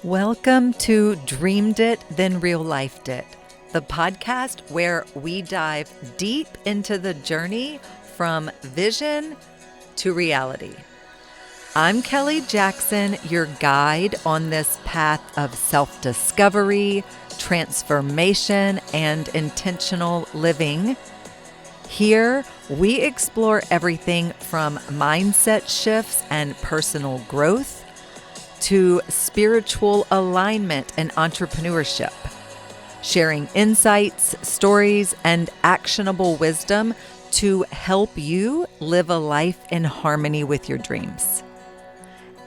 Welcome to Dreamed It, Then Real Lifed It, the podcast where we dive deep into the journey from vision to reality. I'm Kelly Jackson, your guide on this path of self-discovery, transformation, and intentional living. Here, we explore everything from mindset shifts and personal growth to spiritual alignment and entrepreneurship, sharing insights, stories, and actionable wisdom to help you live a life in harmony with your dreams.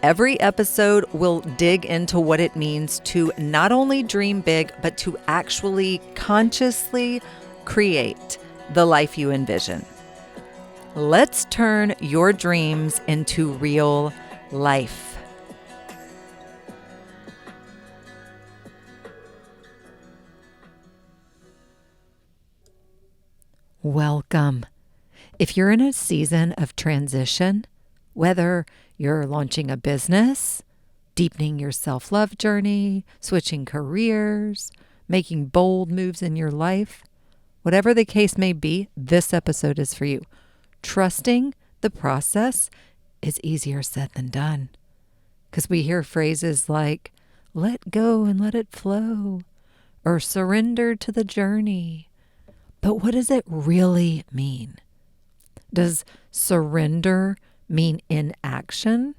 Every episode will dig into what it means to not only dream big, but to actually consciously create the life you envision. Let's turn your dreams into real life. Welcome. If you're in a season of transition, whether you're launching a business, deepening your self-love journey, switching careers, making bold moves in your life, whatever the case may be, this episode is for you. Trusting the process is easier said than done, because we hear phrases like, let go and let it flow, or surrender to the journey. But what does it really mean? Does surrender mean inaction?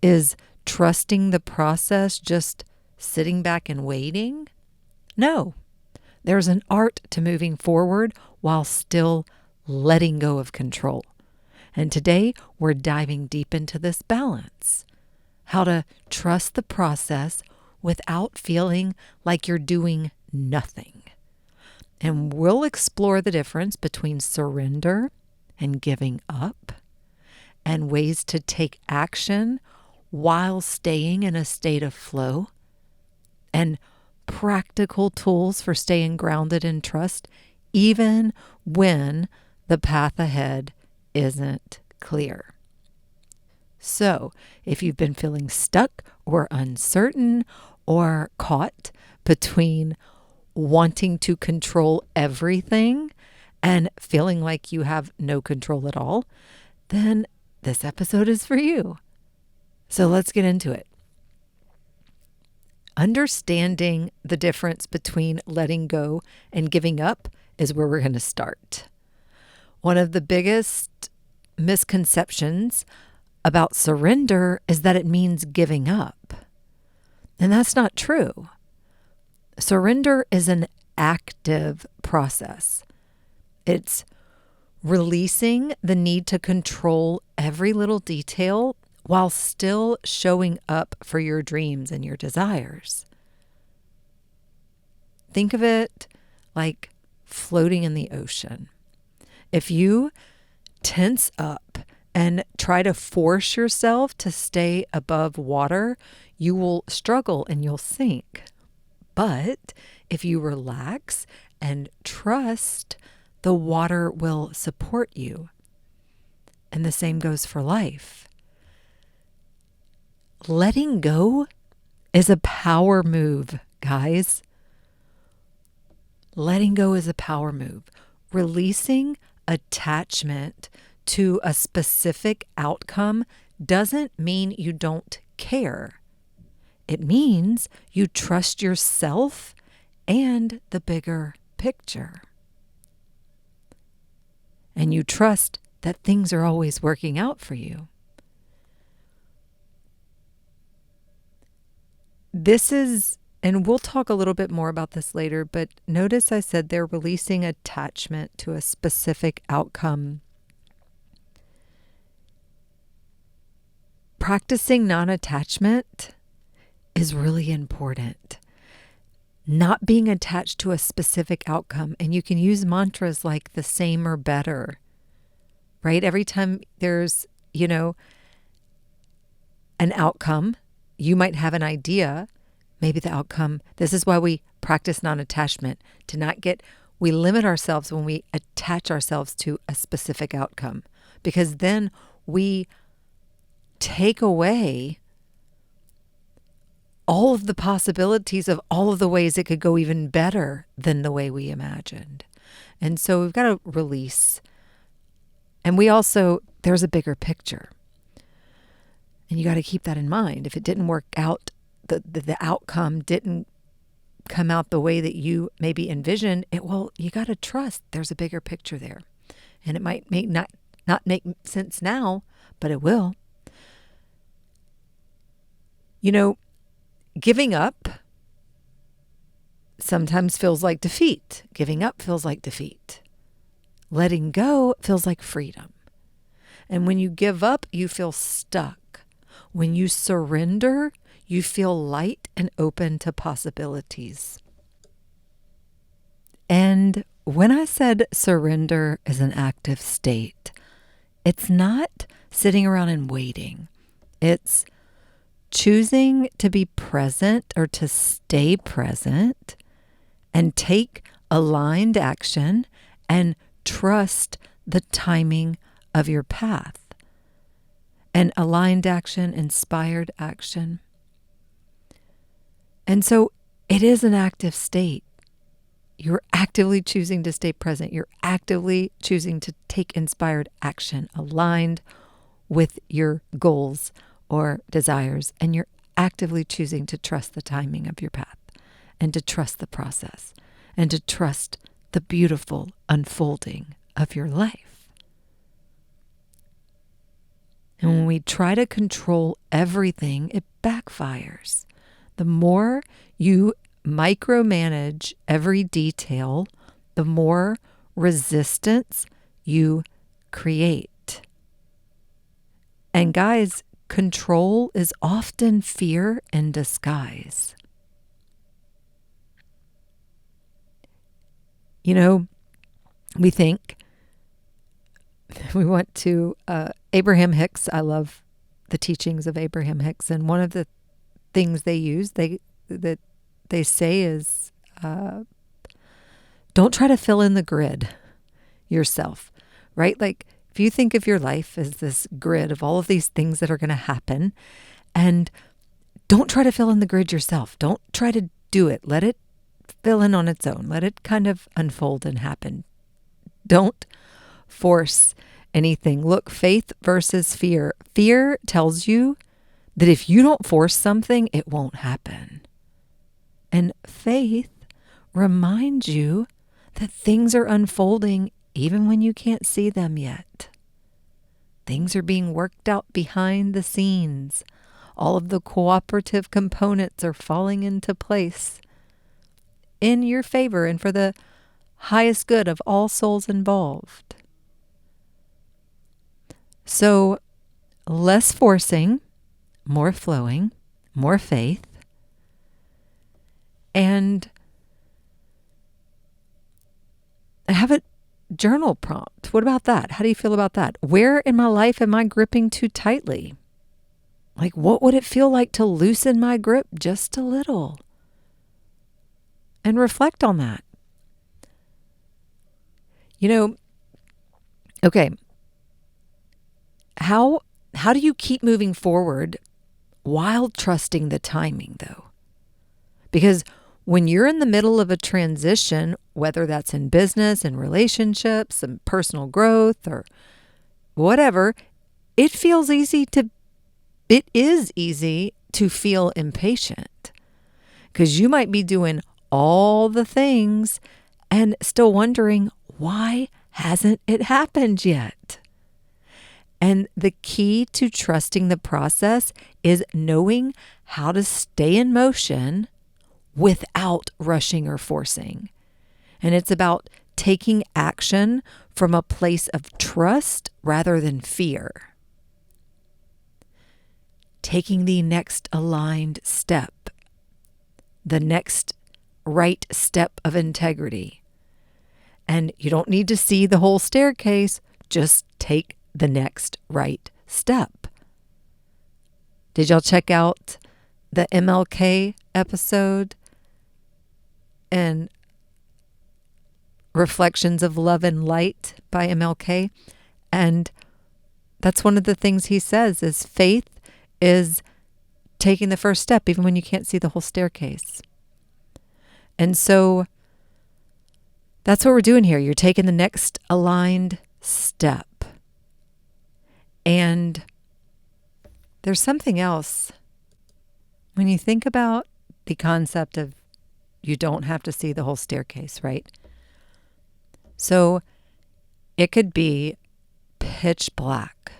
Is trusting the process just sitting back and waiting? No. There's an art to moving forward while still letting go of control. And today we're diving deep into this balance. How to trust the process without feeling like you're doing nothing. And we'll explore the difference between surrender and giving up, and ways to take action while staying in a state of flow, and practical tools for staying grounded in trust, even when the path ahead isn't clear. So, if you've been feeling stuck or uncertain or caught between wanting to control everything and feeling like you have no control at all, then this episode is for you. So let's get into it. Understanding the difference between letting go and giving up is where we're going to start. One of the biggest misconceptions about surrender is that it means giving up. And that's not true. Surrender is an active process. It's releasing the need to control every little detail while still showing up for your dreams and your desires. Think of it like floating in the ocean. If you tense up and try to force yourself to stay above water, you will struggle and you'll sink. But if you relax and trust, the water will support you. And the same goes for life. Letting go is a power move, guys. Letting go is a power move. Releasing attachment to a specific outcome doesn't mean you don't care. It means you trust yourself and the bigger picture. And you trust that things are always working out for you. This is, and we'll talk a little bit more about this later, but notice I said they're releasing attachment to a specific outcome. Practicing non-attachment is really important. Not being attached to a specific outcome. And you can use mantras like the same or better, right? Every time there's, an outcome, you might have an idea, maybe the outcome. This is why we practice non-attachment, we limit ourselves when we attach ourselves to a specific outcome, because then we take away all of the possibilities of all of the ways it could go even better than the way we imagined. And so we've got to release. And there's a bigger picture. And you got to keep that in mind. If it didn't work out, the outcome didn't come out the way that you maybe envisioned, you got to trust there's a bigger picture there. And it might not make sense now, but it will. Giving up sometimes feels like defeat. Giving up feels like defeat. Letting go feels like freedom. And when you give up, you feel stuck. When you surrender, you feel light and open to possibilities. And when I said surrender is an active state, it's not sitting around and waiting. It's choosing to be present or to stay present and take aligned action and trust the timing of your path. And aligned action, inspired action. And so it is an active state. You're actively choosing to stay present. You're actively choosing to take inspired action aligned with your goals or desires. And you're actively choosing to trust the timing of your path and to trust the process and to trust the beautiful unfolding of your life. And when we try to control everything, it backfires. The more you micromanage every detail, the more resistance you create. And guys, control is often fear in disguise. We think we want to, Abraham Hicks, I love the teachings of Abraham Hicks, and one of the things that they say is, don't try to fill in the grid yourself, right? Like if you think of your life as this grid of all of these things that are going to happen, and don't try to fill in the grid yourself. Don't try to do it. Let it fill in on its own. Let it kind of unfold and happen. Don't force anything. Look, faith versus fear. Fear tells you that if you don't force something, it won't happen. And faith reminds you that things are unfolding even when you can't see them yet. Things are being worked out behind the scenes. All of the cooperative components are falling into place in your favor and for the highest good of all souls involved. So, less forcing, more flowing, more faith, and have a journal prompt. What about that? How do you feel about that? Where in my life am I gripping too tightly? Like, what would it feel like to loosen my grip just a little? And reflect on that. Okay. How do you keep moving forward while trusting the timing, though? Because when you're in the middle of a transition, whether that's in business and relationships and personal growth or whatever, it is easy to feel impatient because you might be doing all the things and still wondering, why hasn't it happened yet? And the key to trusting the process is knowing how to stay in motion without rushing or forcing. And it's about taking action from a place of trust rather than fear. Taking the next aligned step, the next right step of integrity. And you don't need to see the whole staircase, just take the next right step. Did y'all check out the MLK episode and Reflections of Love and Light by MLK? And that's one of the things he says is faith is taking the first step, even when you can't see the whole staircase. And so that's what we're doing here. You're taking the next aligned step. And there's something else. When you think about the concept of you don't have to see the whole staircase, right? So it could be pitch black,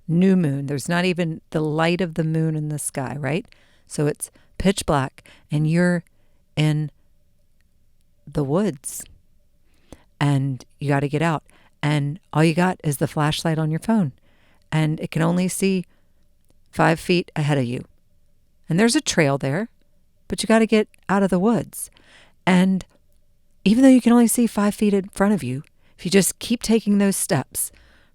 new moon. There's not even the light of the moon in the sky, right? So it's pitch black and you're in the woods and you got to get out. And all you got is the flashlight on your phone. And it can only see 5 feet ahead of you. And there's a trail there, but you got to get out of the woods. And even though you can only see 5 feet in front of you, if you just keep taking those steps,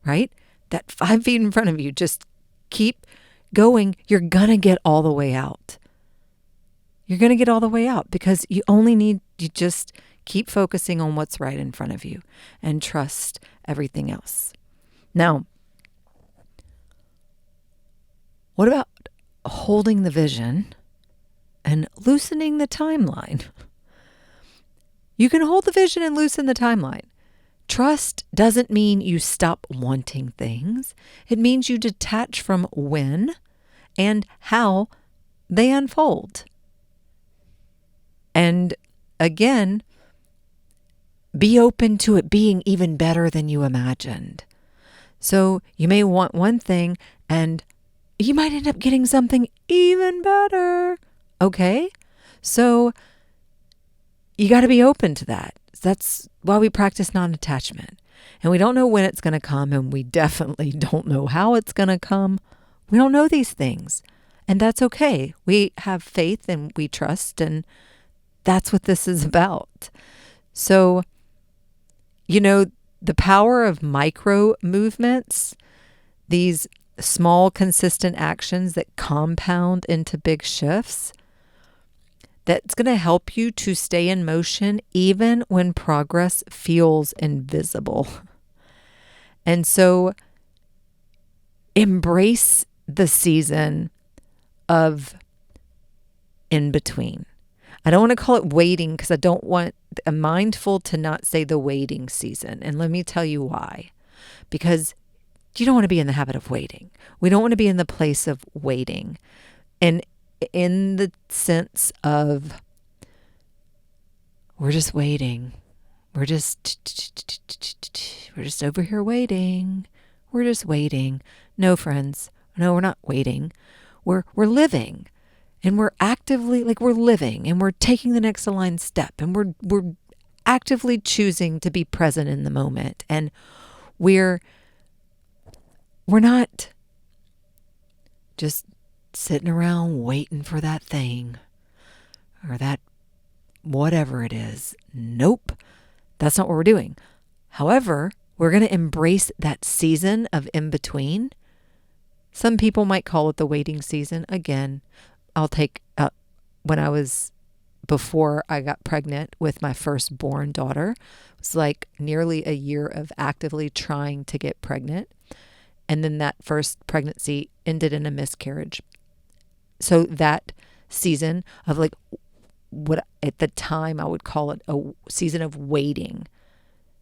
right? That 5 feet in front of you, just keep going, you're going to get all the way out. You're going to get all the way out because you just keep focusing on what's right in front of you and trust everything else. Now, what about holding the vision and loosening the timeline? You can hold the vision and loosen the timeline. Trust doesn't mean you stop wanting things. It means you detach from when and how they unfold. And again, be open to it being even better than you imagined. So you may want one thing and you might end up getting something even better. Okay? So you got to be open to that. That's why we practice non-attachment. And we don't know when it's going to come, and we definitely don't know how it's going to come. We don't know these things. And that's okay. We have faith and we trust, and that's what this is about. So, the power of micro movements, these small, consistent actions that compound into big shifts, that's going to help you to stay in motion even when progress feels invisible. And so embrace the season of in between. I don't want to call it waiting because I'm mindful to not say the waiting season. And let me tell you why. Because you don't want to be in the habit of waiting. We don't want to be in the place of waiting. And in the sense of we're just waiting. We're just over here waiting. We're just waiting. No, friends. No, we're not waiting. We're living. And we're actively, we're living and we're taking the next aligned step and we're actively choosing to be present in the moment. And we're not just sitting around waiting for that thing or that whatever it is. Nope. That's not what we're doing. However, we're going to embrace that season of in between. Some people might call it the waiting season. Again, I'll take before I got pregnant with my firstborn daughter, it was like nearly a year of actively trying to get pregnant. And then that first pregnancy ended in a miscarriage. So that season of what at the time I would call it a season of waiting,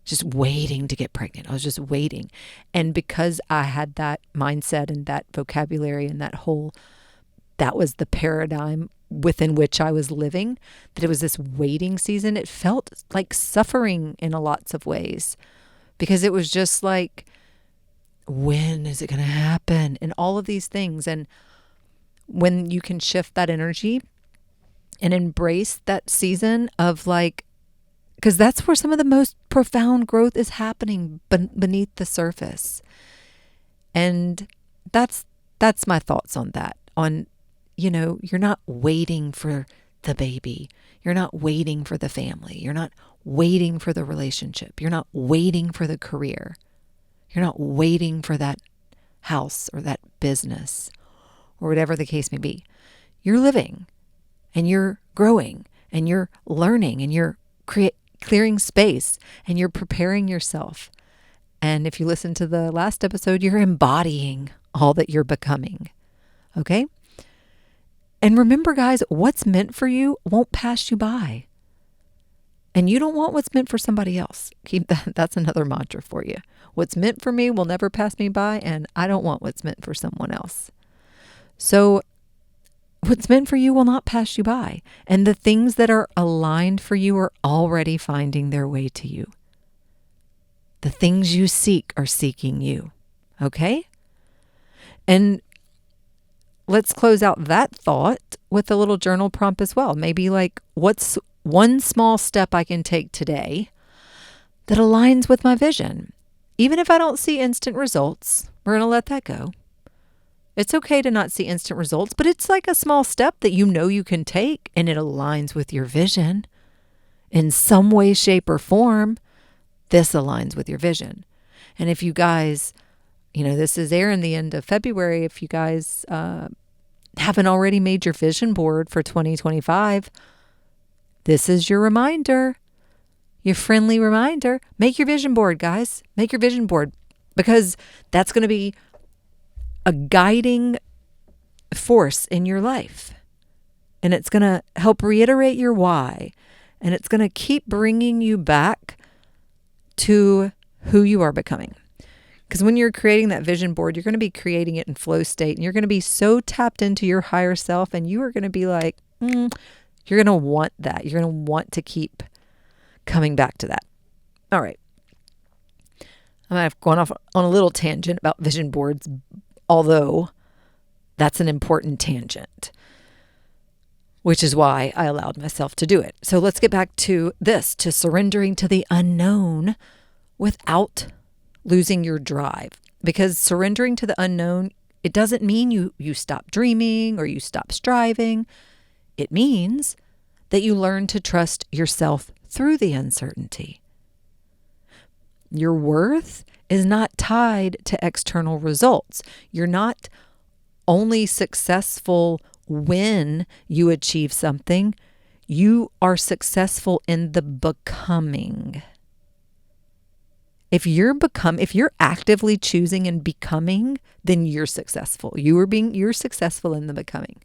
just waiting to get pregnant. I was just waiting. And because I had that mindset and that vocabulary and that was the paradigm within which I was living, that it was this waiting season. It felt like suffering in lots of ways because it was just like, when is it going to happen? And all of these things. And when you can shift that energy and embrace that season of because that's where some of the most profound growth is happening beneath the surface. And that's my thoughts on that. You're not waiting for the baby. You're not waiting for the family. You're not waiting for the relationship. You're not waiting for the career. You're not waiting for that house or that business or whatever the case may be. You're living and you're growing and you're learning and you're clearing space and you're preparing yourself. And if you listen to the last episode, you're embodying all that you're becoming. Okay? And remember, guys, what's meant for you won't pass you by. And you don't want what's meant for somebody else. Keep that. That's another mantra for you. What's meant for me will never pass me by, and I don't want what's meant for someone else. So what's meant for you will not pass you by. And the things that are aligned for you are already finding their way to you. The things you seek are seeking you. Okay? And let's close out that thought with a little journal prompt as well. Maybe like, what's one small step I can take today that aligns with my vision? Even if I don't see instant results, we're going to let that go. It's okay to not see instant results, but it's like a small step that you know you can take and it aligns with your vision in some way, shape, or form. This aligns with your vision. And if you guys, this is airing the end of February. If you guys haven't already made your vision board for 2025, this is your reminder, your friendly reminder. Make your vision board, guys. Make your vision board, because that's going to be a guiding force in your life. And it's going to help reiterate your why. And it's going to keep bringing you back to who you are becoming. Because when you're creating that vision board, you're going to be creating it in flow state. And you're going to be so tapped into your higher self. And you are going to be like, you're going to want that. You're going to want to keep coming back to that. All right. I've gone off on a little tangent about vision boards, although that's an important tangent, which is why I allowed myself to do it. So let's get back to this, to surrendering to the unknown without losing your drive. Because surrendering to the unknown, it doesn't mean you stop dreaming or you stop striving. It means that you learn to trust yourself through the uncertainty. Your worth is not tied to external results. You're not only successful when you achieve something. You are successful in the becoming. If you're actively choosing and becoming, then you're successful. You're successful in the becoming.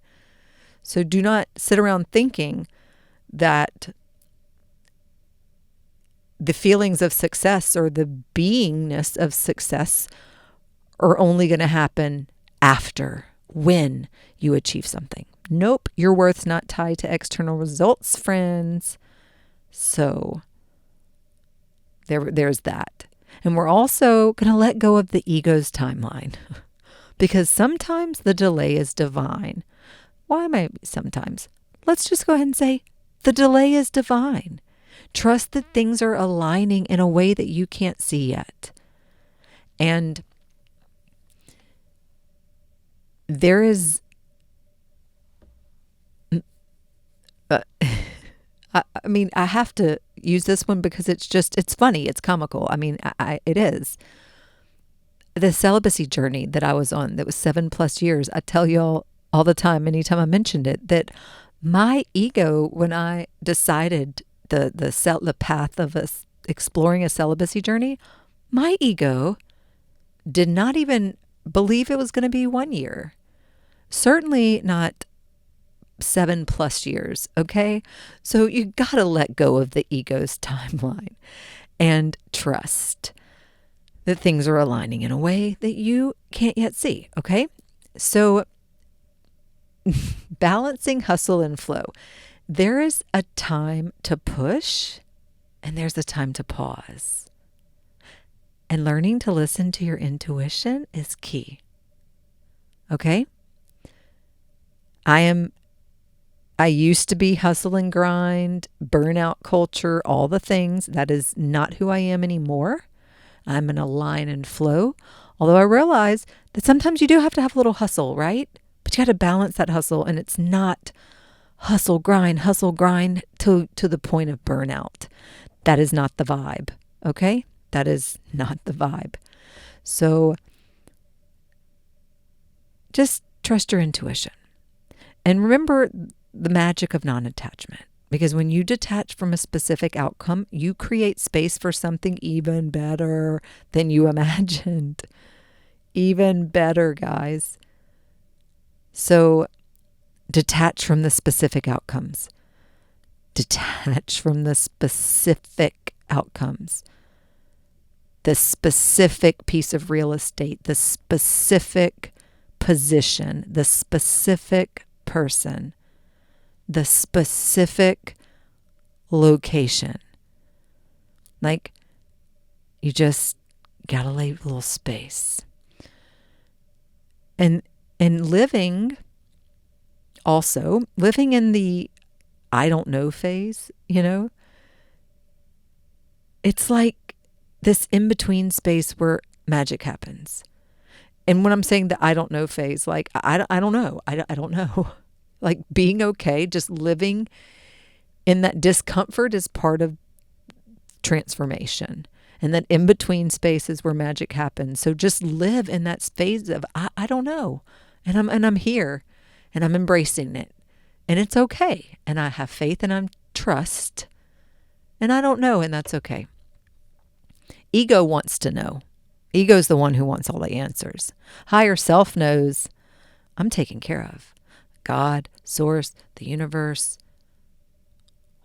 So do not sit around thinking that the feelings of success or the beingness of success are only going to happen after, when you achieve something. Nope, your worth's not tied to external results, friends. So there's that. And we're also going to let go of the ego's timeline because sometimes the delay is divine. Why am I sometimes? Let's just go ahead and say the delay is divine. Trust that things are aligning in a way that you can't see yet. And there is, I have to use this one because it's funny. It's comical. It is. The celibacy journey that I was on, that was 7+ years. I tell y'all all the time, anytime I mentioned it, that my ego, when I decided the path of exploring a celibacy journey, my ego did not even believe it was going to be 1 year. Certainly not 7+ years. Okay. So you got to let go of the ego's timeline and trust that things are aligning in a way that you can't yet see. Okay. So balancing hustle and flow. There is a time to push and there's a time to pause. And learning to listen to your intuition is key. Okay? I used to be hustle and grind, burnout culture, all the things. That is not who I am anymore. I'm in a line and flow. Although I realize that sometimes you do have to have a little hustle, right? But you got to balance that hustle, and it's not hustle, grind to the point of burnout. That is not the vibe. Okay? That is not the vibe. So just trust your intuition. And remember the magic of non-attachment. Because when you detach from a specific outcome, you create space for something even better than you imagined. Even better, guys. So detach from the specific outcomes. Detach from the specific outcomes. The specific piece of real estate, the specific position, the specific person, the specific location. Like, you just gotta leave a little space. And living in the I don't know phase, it's like this in-between space where magic happens. And when I'm saying the I don't know phase, like, I don't know. I don't know. Like, being okay, just living in that discomfort is part of transformation. And that in-between space is where magic happens. So just live in that phase of I don't know. And I'm here and I'm embracing it. And it's okay. And I have faith and I'm trust. And I don't know, and that's okay. Ego wants to know. Ego's the one who wants all the answers. Higher self knows I'm taken care of. God, source, the universe,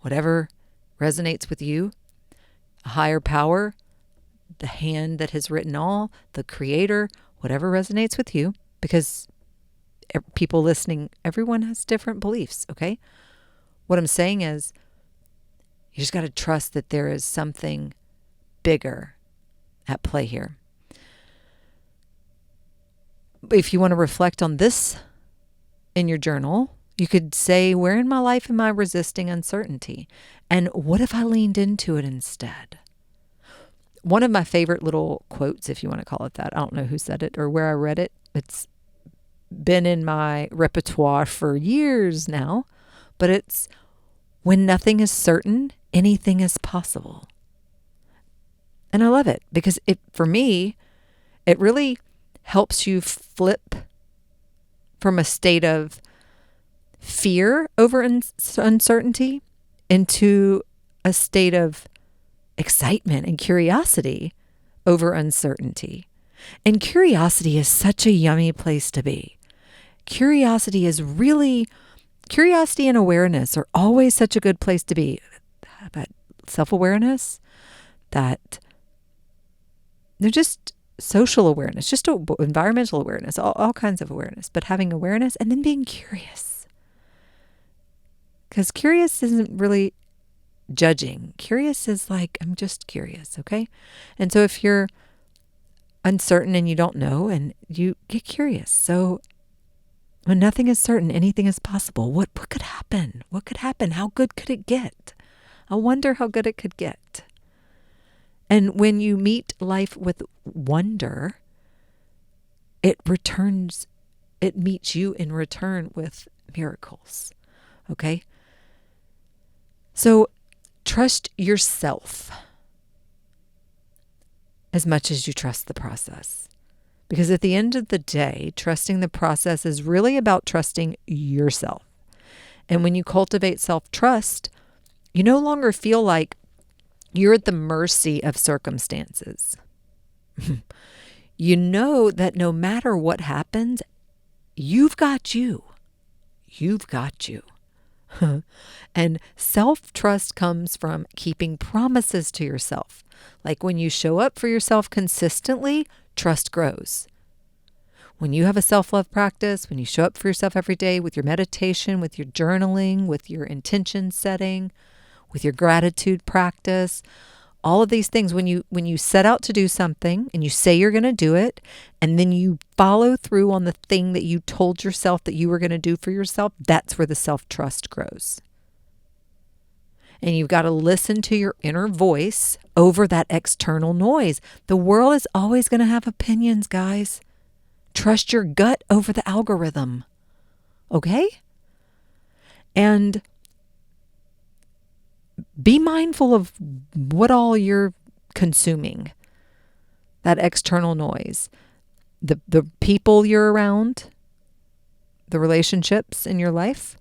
whatever resonates with you, a higher power, the hand that has written all, the creator, whatever resonates with you, because people listening, everyone has different beliefs, okay? What I'm saying is, you just got to trust that there is something bigger at play here. If you want to reflect on this in your journal, you could say, where in my life am I resisting uncertainty? And what if I leaned into it instead? One of my favorite little quotes, if you want to call it that, I don't know who said it or where I read it. It's been in my repertoire for years now, but it's, when nothing is certain, anything is possible. And I love it because for me, it really helps you flip from a state of fear over uncertainty into a state of excitement and curiosity over uncertainty. And curiosity is such a yummy place to be. Curiosity and awareness are always such a good place to be. That self-awareness, that they're just social awareness, just environmental awareness, all kinds of awareness, but having awareness and then being curious. Because curious isn't really judging. Curious is like, I'm just curious, okay? And so if you're uncertain and you don't know, and you get curious. So when nothing is certain, anything is possible. What could happen? What could happen? How good could it get? I wonder how good it could get. And when you meet life with wonder, it meets you in return with miracles. Okay? So trust yourself as much as you trust the process. Because at the end of the day, trusting the process is really about trusting yourself. And when you cultivate self-trust, you no longer feel like you're at the mercy of circumstances. You know that no matter what happens, you've got you. You've got you. And self-trust comes from keeping promises to yourself. Like when you show up for yourself consistently, trust grows. When you have a self-love practice, when you show up for yourself every day with your meditation, with your journaling, with your intention setting, with your gratitude practice, all of these things, when you set out to do something and you say you're going to do it, and then you follow through on the thing that you told yourself that you were going to do for yourself, that's where the self-trust grows. And you've got to listen to your inner voice over that external noise. The world is always going to have opinions, guys. Trust your gut over the algorithm. Okay? And be mindful of what all you're consuming. That external noise. The people you're around, the relationships in your life,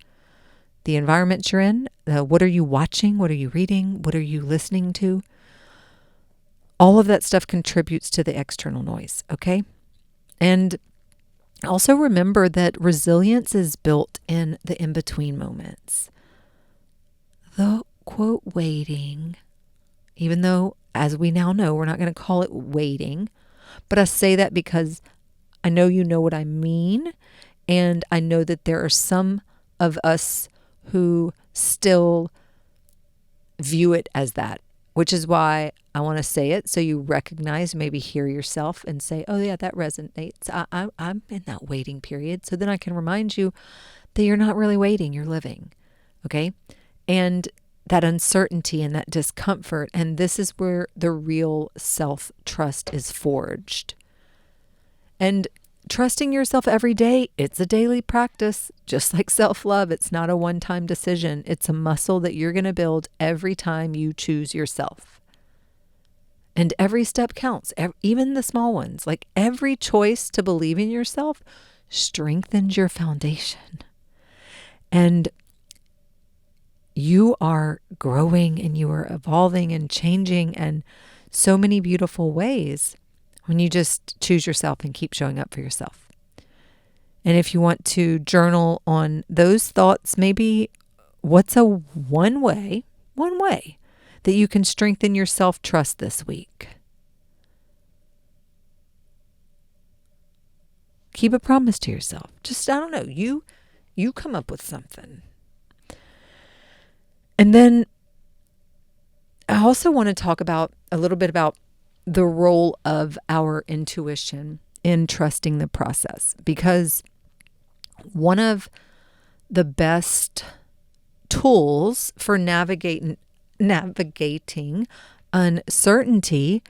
the environment you're in, what are you watching? What are you reading? What are you listening to? All of that stuff contributes to the external noise, okay? And Also remember that resilience is built in the in-between moments. The quote waiting, even though as we now know, we're not going to call it waiting, but I say that because I know you know what I mean. And I know that there are some of us who still view it as that, which is why I want to say it so you recognize, maybe hear yourself and say, oh, yeah, that resonates. I'm in that waiting period. So then I can remind you that you're not really waiting, you're living. Okay. And that uncertainty and that discomfort. And this is where the real self-trust is forged. And trusting yourself every day, it's a daily practice. Just like self-love, it's not a one-time decision. It's a muscle that you're going to build every time you choose yourself. And every step counts, even the small ones. Like every choice to believe in yourself strengthens your foundation. And you are growing and you are evolving and changing in so many beautiful ways when you just choose yourself and keep showing up for yourself. And if you want to journal on those thoughts, maybe what's a one way that you can strengthen your self-trust this week? Keep a promise to yourself. Just, I don't know, you come up with something. And then I also want to talk about a little bit about the role of our intuition in trusting the process, because one of the best tools for navigating uncertainty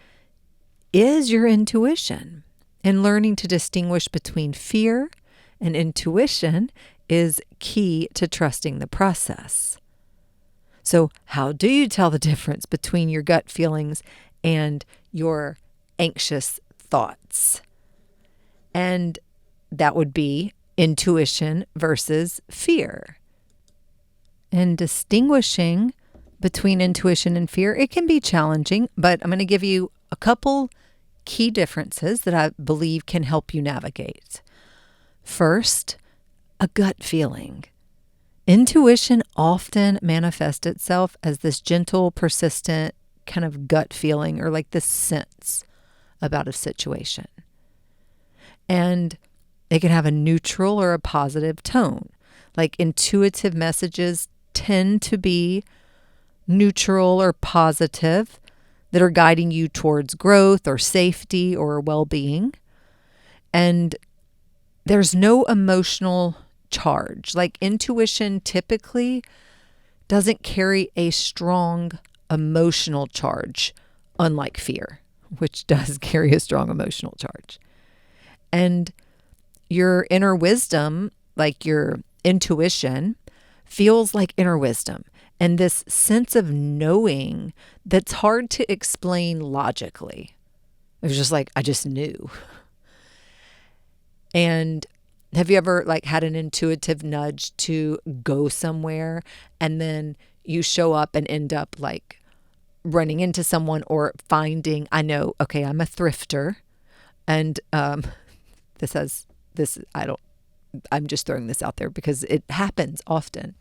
is your intuition, and learning to distinguish between fear and intuition is key to trusting the process. So how do you tell the difference between your gut feelings and your anxious thoughts? And that would be intuition versus fear. And distinguishing between intuition and fear, it can be challenging, but I'm going to give you a couple key differences that I believe can help you navigate. First, a gut feeling. Intuition often manifests itself as this gentle, persistent kind of gut feeling, or like this sense about a situation. And it can have a neutral or a positive tone. Like intuitive messages tend to be neutral or positive, that are guiding you towards growth or safety or well-being. And there's no emotional charge. Like intuition typically doesn't carry a strong emotional charge, unlike fear, which does carry a strong emotional charge. And your inner wisdom, like your intuition, feels like inner wisdom. And this sense of knowing that's hard to explain logically. It was just like, I just knew. And have you ever like had an intuitive nudge to go somewhere and then you show up and end up like running into someone or finding, I know, okay, I'm a thrifter, and I'm just throwing this out there because it happens often.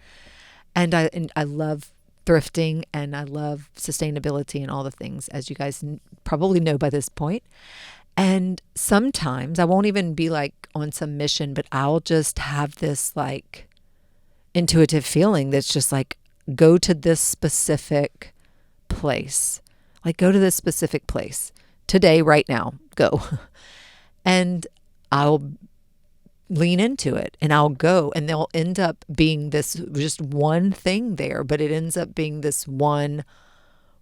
And I love thrifting and I love sustainability and all the things, as you guys probably know by this point. And sometimes I won't even be like on some mission, but I'll just have this like intuitive feeling that's just like, go to this specific place. Like, go to this specific place today, right now, go. And I'll lean into it and I'll go, and they'll end up being this just one thing there, but it ends up being this one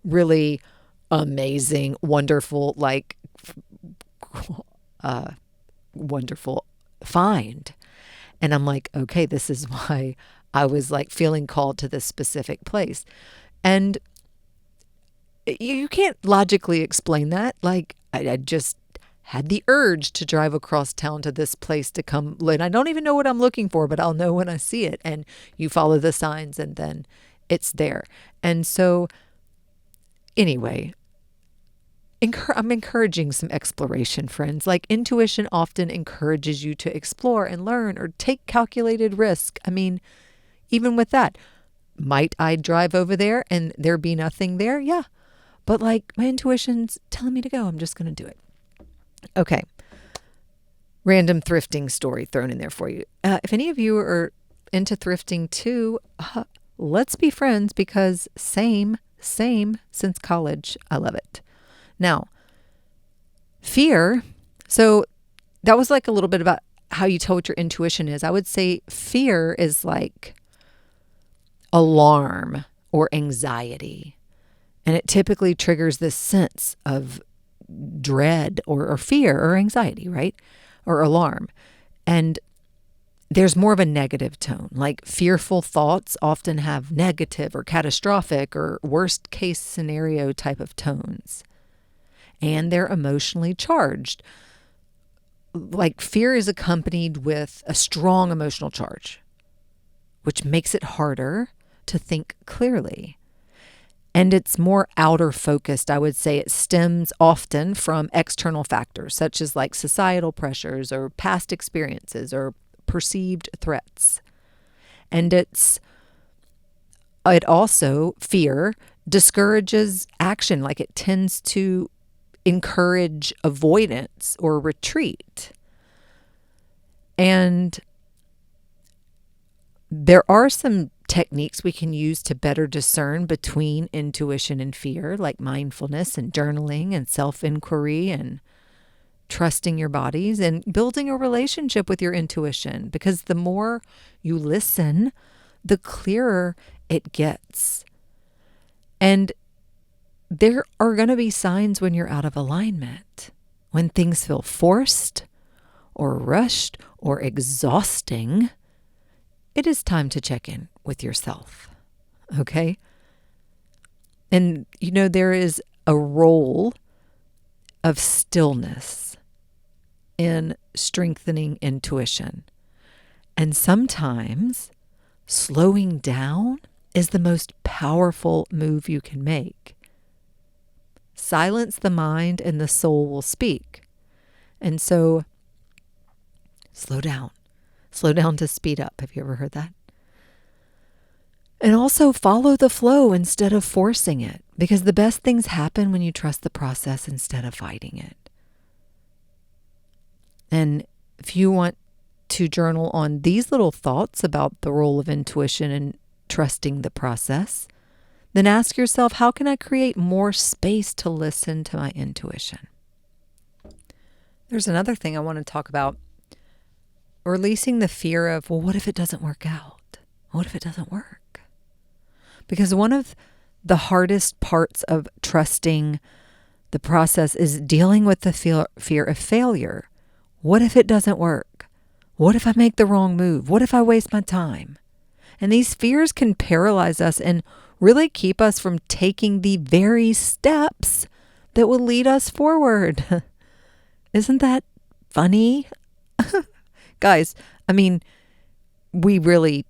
really amazing, wonderful, like wonderful find. And I'm like, okay, this is why I was like feeling called to this specific place. And you can't logically explain that. Like I just had the urge to drive across town to this place to come. And I don't even know what I'm looking for, but I'll know when I see it. And you follow the signs and then it's there. And so anyway, I'm encouraging some exploration, friends. Like intuition often encourages you to explore and learn or take calculated risk. I mean, even with that, might I drive over there and there be nothing there? Yeah. But like my intuition's telling me to go. I'm just going to do it. Okay. Random thrifting story thrown in there for you. If any of you are into thrifting too, let's be friends because same since college. I love it. Now, fear. So that was like a little bit about how you tell what your intuition is. I would say fear is like alarm or anxiety. And it typically triggers this sense of dread or fear or anxiety, right? Or alarm. And there's more of a negative tone. Like fearful thoughts often have negative or catastrophic or worst case scenario type of tones. And they're emotionally charged. Like fear is accompanied with a strong emotional charge, which makes it harder to think clearly. And it's more outer focused. I would say it stems often from external factors, such as like societal pressures or past experiences or perceived threats. And it also, fear discourages action, like it tends to encourage avoidance or retreat. And there are some techniques we can use to better discern between intuition and fear, like mindfulness and journaling and self-inquiry and trusting your bodies and building a relationship with your intuition, because the more you listen, the clearer it gets. And there are going to be signs when you're out of alignment, when things feel forced or rushed or exhausting. It is time to check in with yourself, okay? And, there is a role of stillness in strengthening intuition. And sometimes slowing down is the most powerful move you can make. Silence the mind and the soul will speak. And so, slow down. Slow down to speed up. Have you ever heard that? And also follow the flow instead of forcing it, because the best things happen when you trust the process instead of fighting it. And if you want to journal on these little thoughts about the role of intuition and trusting the process, then ask yourself, how can I create more space to listen to my intuition? There's another thing I want to talk about. Releasing the fear of, well, what if it doesn't work out? What if it doesn't work? Because one of the hardest parts of trusting the process is dealing with the fear of failure. What if it doesn't work? What if I make the wrong move? What if I waste my time? And these fears can paralyze us and really keep us from taking the very steps that will lead us forward. Isn't that funny? Guys, I mean, we really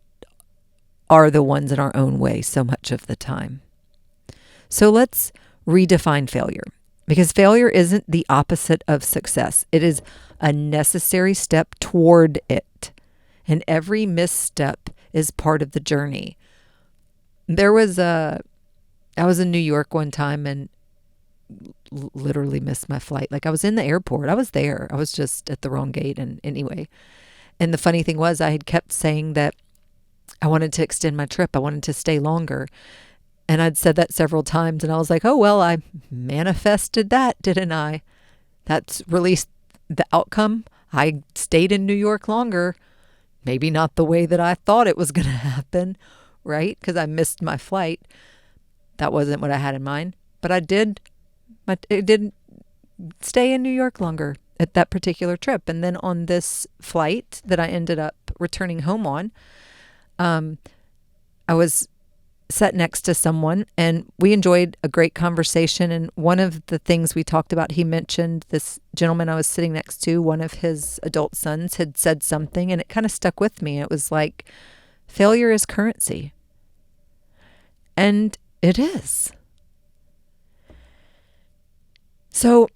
are the ones in our own way so much of the time. So let's redefine failure, because failure isn't the opposite of success. It is a necessary step toward it. And every misstep is part of the journey. I was in New York one time and literally missed my flight. Like I was in the airport. I was there. I was just at the wrong gate. And anyway, and the funny thing was I had kept saying that I wanted to extend my trip. I wanted to stay longer. And I'd said that several times. And I was like, oh, well, I manifested that, didn't I? That's released the outcome. I stayed in New York longer. Maybe not the way that I thought it was going to happen, right? Because I missed my flight. That wasn't what I had in mind. But it did stay in New York longer at that particular trip. And then on this flight that I ended up returning home on, I was sat next to someone and we enjoyed a great conversation. And one of the things we talked about, he mentioned this gentleman I was sitting next to, one of his adult sons had said something and it kind of stuck with me. It was like, failure is currency. And it is. So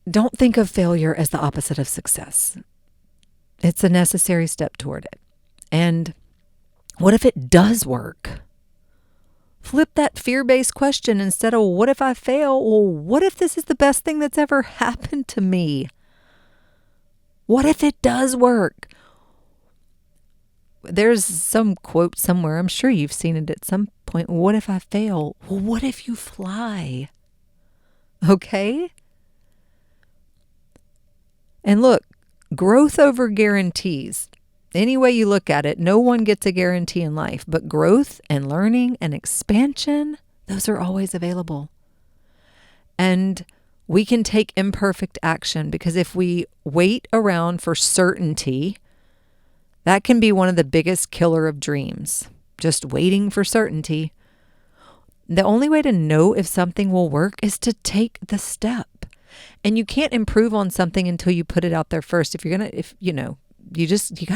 don't think of failure as the opposite of success. It's a necessary step toward it. And what if it does work? Flip that fear-based question instead of what if I fail? Well, what if this is the best thing that's ever happened to me? What if it does work? There's some quote somewhere, I'm sure you've seen it at some point. What if I fail? Well, what if you fly? Okay? And look, growth over guarantees. Any way you look at it, no one gets a guarantee in life, but growth and learning and expansion, those are always available. And we can take imperfect action, because if we wait around for certainty, that can be one of the biggest killer of dreams. Just waiting for certainty. The only way to know if something will work is to take the step. And you can't improve on something until you put it out there first. You got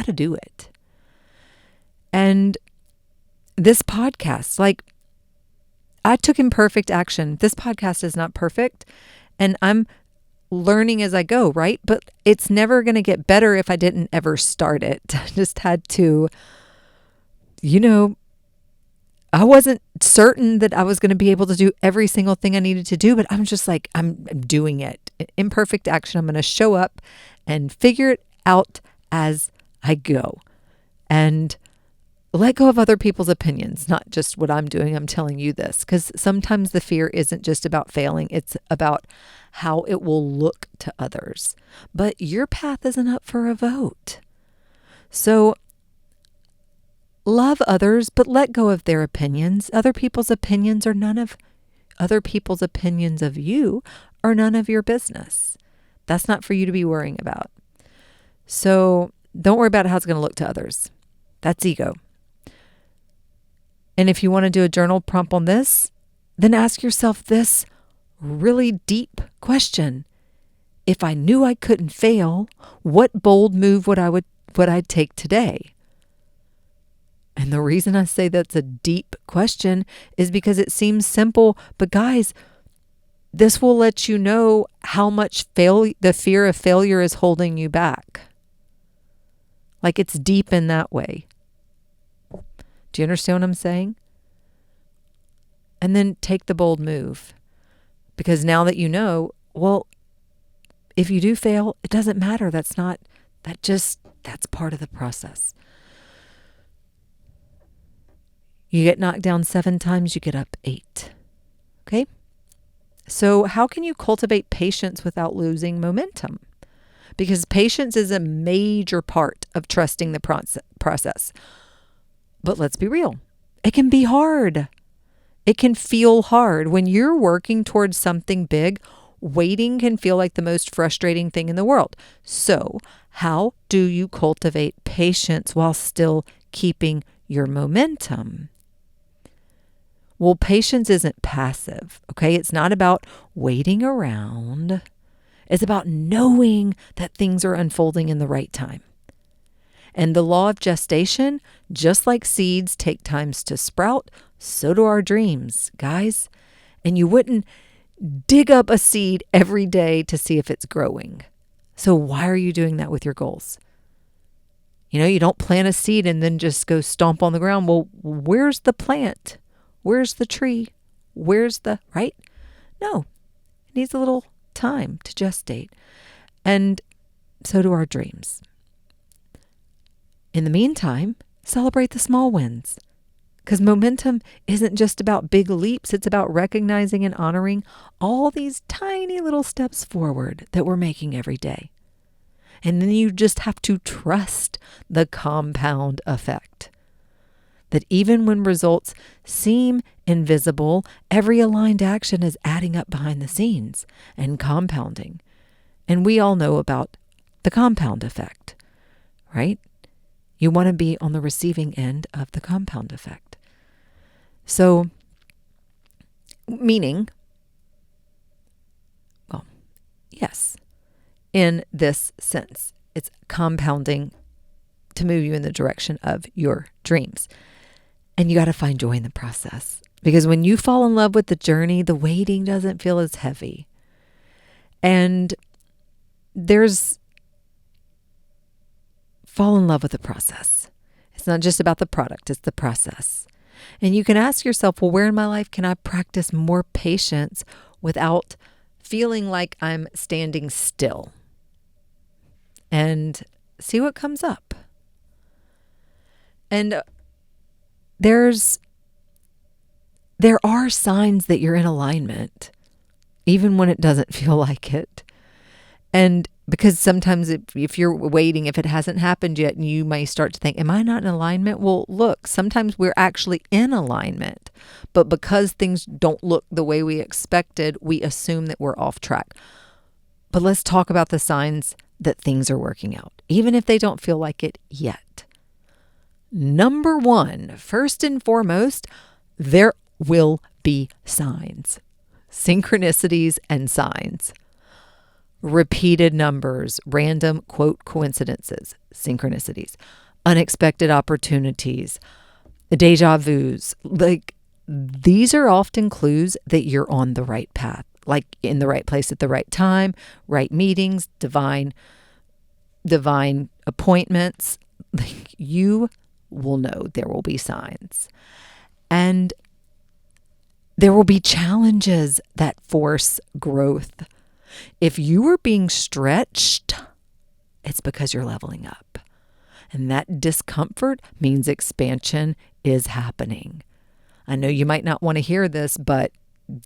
to do it. And this podcast, I took imperfect action. This podcast is not perfect, and I'm learning as I go, right? But it's never going to get better if I didn't ever start it. I just had to, I wasn't certain that I was going to be able to do every single thing I needed to do, but I'm just I'm doing it. Imperfect action. I'm going to show up and figure it out as I go, and let go of other people's opinions, not just what I'm doing. I'm telling you this because sometimes the fear isn't just about failing. It's about how it will look to others. But your path isn't up for a vote. So love others, but let go of their opinions. Other people's opinions of you are none of your business. That's not for you to be worrying about. So don't worry about how it's going to look to others. That's ego. And if you want to do a journal prompt on this, then ask yourself this really deep question. If I knew I couldn't fail, what bold move would I take today? And the reason I say that's a deep question is because it seems simple, but guys, this will let you know how much the fear of failure is holding you back. It's deep in that way. Do you understand what I'm saying? And then take the bold move. Because now that you know, well, if you do fail, it doesn't matter. That's part of the process. You get knocked down 7 times, you get up 8. Okay? So how can you cultivate patience without losing momentum? Because patience is a major part of trusting the process. But let's be real. It can be hard. It can feel hard. When you're working towards something big, waiting can feel like the most frustrating thing in the world. So how do you cultivate patience while still keeping your momentum? Well, patience isn't passive, okay? It's not about waiting around. It's about knowing that things are unfolding in the right time. And the law of gestation, just like seeds take times to sprout, so do our dreams, guys. And you wouldn't dig up a seed every day to see if it's growing. So why are you doing that with your goals? You don't plant a seed and then just go stomp on the ground. Well, where's the plant? Where's the tree? Right? No, it needs a little time to gestate. And so do our dreams. In the meantime, celebrate the small wins. Because momentum isn't just about big leaps. It's about recognizing and honoring all these tiny little steps forward that we're making every day. And then you just have to trust the compound effect. That even when results seem invisible, every aligned action is adding up behind the scenes and compounding. And we all know about the compound effect, right? You want to be on the receiving end of the compound effect. So, meaning, well, yes, in this sense, it's compounding to move you in the direction of your dreams. And you got to find joy in the process, Because when you fall in love with the journey, the waiting doesn't feel as heavy. And fall in love with the process. It's not just about the product, it's the process. And you can ask yourself, well, where in my life can I practice more patience without feeling like I'm standing still? And see what comes up. And there are signs that you're in alignment, even when it doesn't feel like it. And because sometimes if you're waiting, if it hasn't happened yet, and you may start to think, am I not in alignment? Well, look, sometimes we're actually in alignment, but because things don't look the way we expected, we assume that we're off track. But let's talk about the signs that things are working out, even if they don't feel like it yet. Number one, first and foremost, there will be signs, synchronicities and signs. Repeated numbers, random, quote, coincidences, synchronicities, unexpected opportunities, deja vus. Like, these are often clues that you're on the right path, like in the right place at the right time, right meetings, divine appointments. Like, you will know there will be signs. And there will be challenges that force growth. If you are being stretched, it's because you're leveling up. And that discomfort means expansion is happening. I know you might not want to hear this, but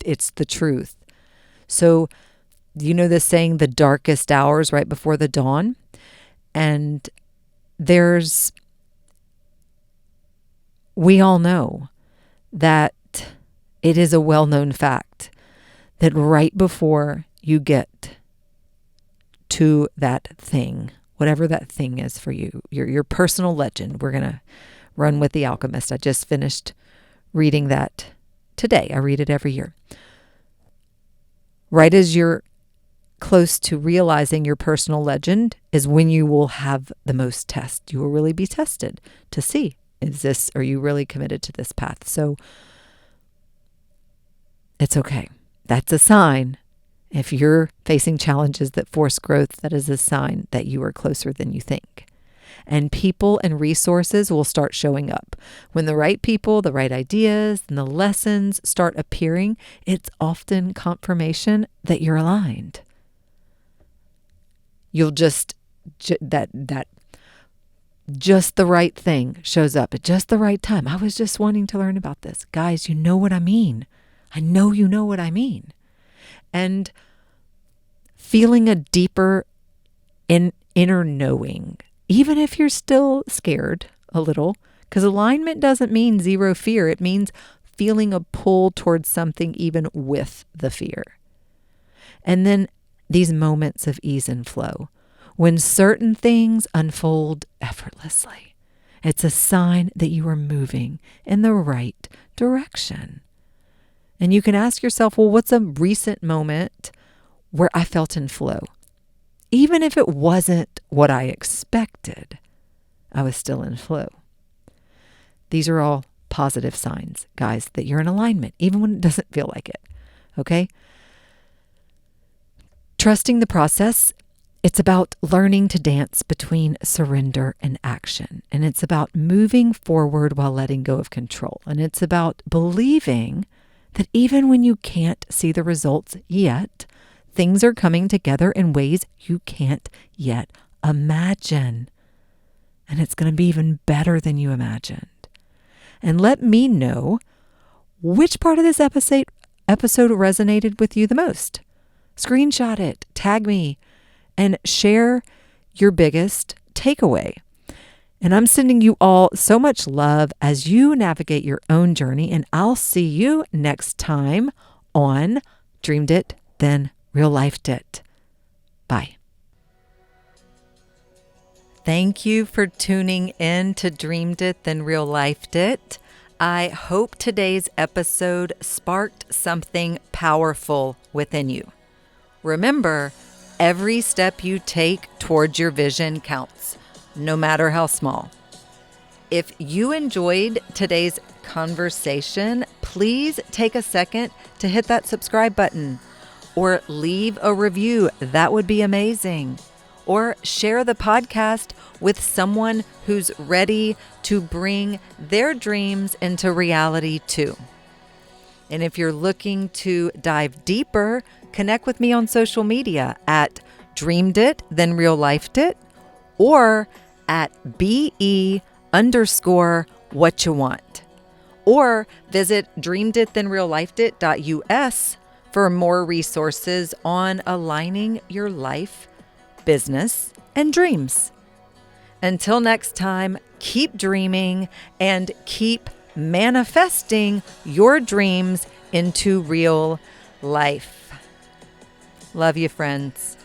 it's the truth. So, you know this saying, the darkest hours right before the dawn? And we all know that it is a well-known fact that right before you get to that thing, whatever that thing is for you, your personal legend. We're going to run with The Alchemist. I just finished reading that today. I read it every year. Right as you're close to realizing your personal legend is when you will have the most test. You will really be tested to see, are you really committed to this path? So it's okay. That's a sign. If you're facing challenges that force growth, that is a sign that you are closer than you think. And people and resources will start showing up. When the right people, the right ideas, and the lessons start appearing, it's often confirmation that you're aligned. You'll just the right thing shows up at just the right time. I was just wanting to learn about this. Guys, you know what I mean. I know you know what I mean. And feeling a deeper inner knowing, even if you're still scared a little, because alignment doesn't mean zero fear. It means feeling a pull towards something even with the fear. And then these moments of ease and flow, when certain things unfold effortlessly. It's a sign that you are moving in the right direction. And you can ask yourself, well, what's a recent moment where I felt in flow? Even if it wasn't what I expected, I was still in flow. These are all positive signs, guys, that you're in alignment, even when it doesn't feel like it. Okay? Trusting the process, it's about learning to dance between surrender and action. And it's about moving forward while letting go of control. And it's about believing that even when you can't see the results yet, things are coming together in ways you can't yet imagine. And it's going to be even better than you imagined. And let me know which part of this episode resonated with you the most. Screenshot it, tag me, and share your biggest takeaway. And I'm sending you all so much love as you navigate your own journey. And I'll see you next time on Dreamed It, Then Real Lifed It. Bye. Thank you for tuning in to Dreamed It, Then Real Lifed It. I hope today's episode sparked something powerful within you. Remember, every step you take towards your vision counts, no matter how small. If you enjoyed today's conversation, please take a second to hit that subscribe button or leave a review. That would be amazing. Or share the podcast with someone who's ready to bring their dreams into reality too. And if you're looking to dive deeper, connect with me on social media at Dreamed It, Then Real Lifed It, or at BE_what you want. Or visit dreameditThenRealLifedIt.us for more resources on aligning your life, business, and dreams. Until next time, keep dreaming and keep manifesting your dreams into real life. Love you, friends.